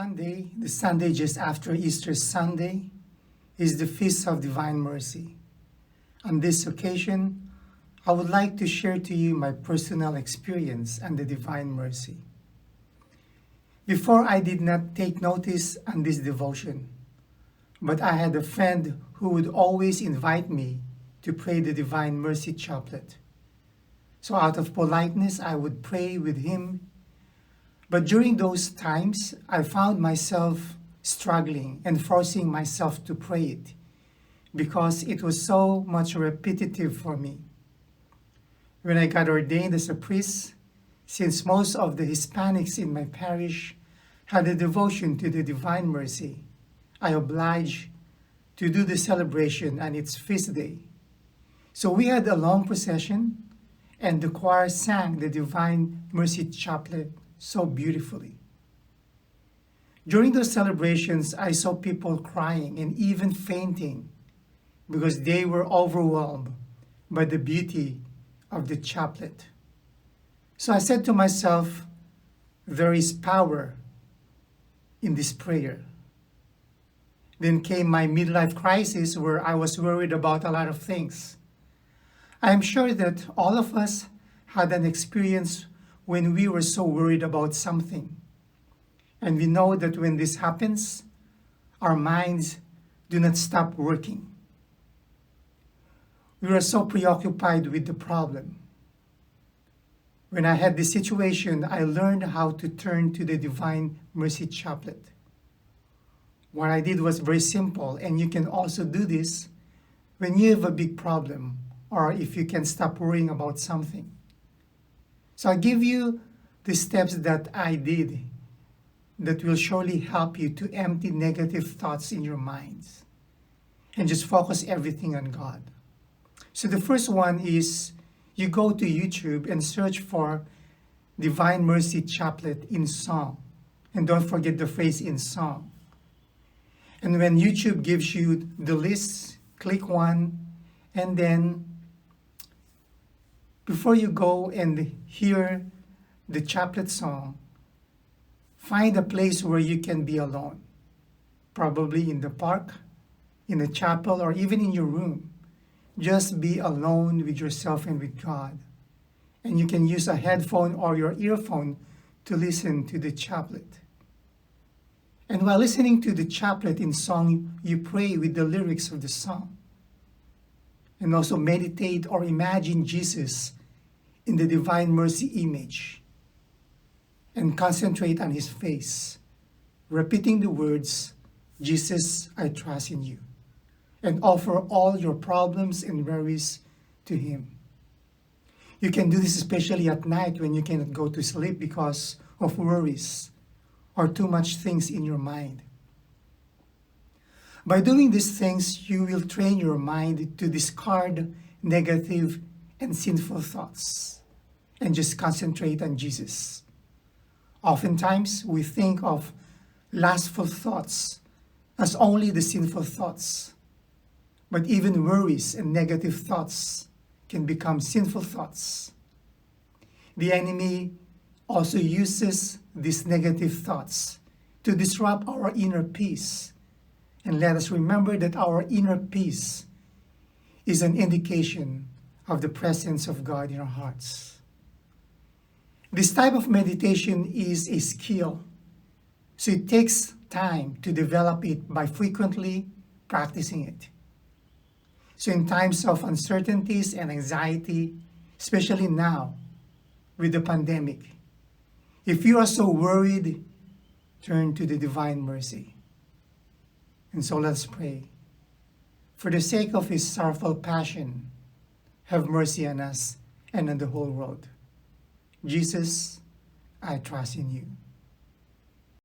Sunday, the Sunday just after Easter Sunday, is the Feast of Divine Mercy. On this occasion, I would like to share to you my personal experience and the Divine Mercy. Before, I did not take notice on this devotion, but I had a friend who would always invite me to pray the Divine Mercy Chaplet. So out of politeness, I would pray with him. But during those times, I found myself struggling and forcing myself to pray it because it was so much repetitive for me. When I got ordained as a priest, since most of the Hispanics in my parish had a devotion to the Divine Mercy, I obliged to do the celebration on its feast day. So we had a long procession, and the choir sang the Divine Mercy Chaplet so beautifully. During those celebrations, I saw people crying and even fainting because they were overwhelmed by the beauty of the chaplet. So I said to myself, there is power in this prayer. Then came my midlife crisis where I was worried about a lot of things. I am sure that all of us had an experience when we were so worried about something. And we know that when this happens, our minds do not stop working. We are so preoccupied with the problem. When I had this situation, I learned how to turn to the Divine Mercy Chaplet. What I did was very simple, and you can also do this when you have a big problem or if you can stop worrying about something. So I give you the steps that I did that will surely help you to empty negative thoughts in your minds and just focus everything on God. So the first one is you go to YouTube and search for Divine Mercy Chaplet in song. And don't forget the phrase in song. And when YouTube gives you the list, click one, and then before you go and hear the chaplet song, find a place where you can be alone, probably in the park, in a chapel, or even in your room. Just be alone with yourself and with God. And you can use a headphone or your earphone to listen to the chaplet. And while listening to the chaplet in song, you pray with the lyrics of the song. And also meditate or imagine Jesus in the Divine Mercy image. And concentrate on his face, repeating the words, Jesus, I trust in you. And offer all your problems and worries to him. You can do this especially at night when you cannot go to sleep because of worries or too much things in your mind. By doing these things, you will train your mind to discard negative and sinful thoughts and just concentrate on Jesus. Oftentimes, we think of lustful thoughts as only the sinful thoughts. But even worries and negative thoughts can become sinful thoughts. The enemy also uses these negative thoughts to disrupt our inner peace. And let us remember that our inner peace is an indication of the presence of God in our hearts. This type of meditation is a skill, so it takes time to develop it by frequently practicing it. So in times of uncertainties and anxiety, especially now with the pandemic, if you are so worried, turn to the Divine Mercy. And so let's pray. For the sake of his sorrowful passion, have mercy on us and on the whole world. Jesus, I trust in you.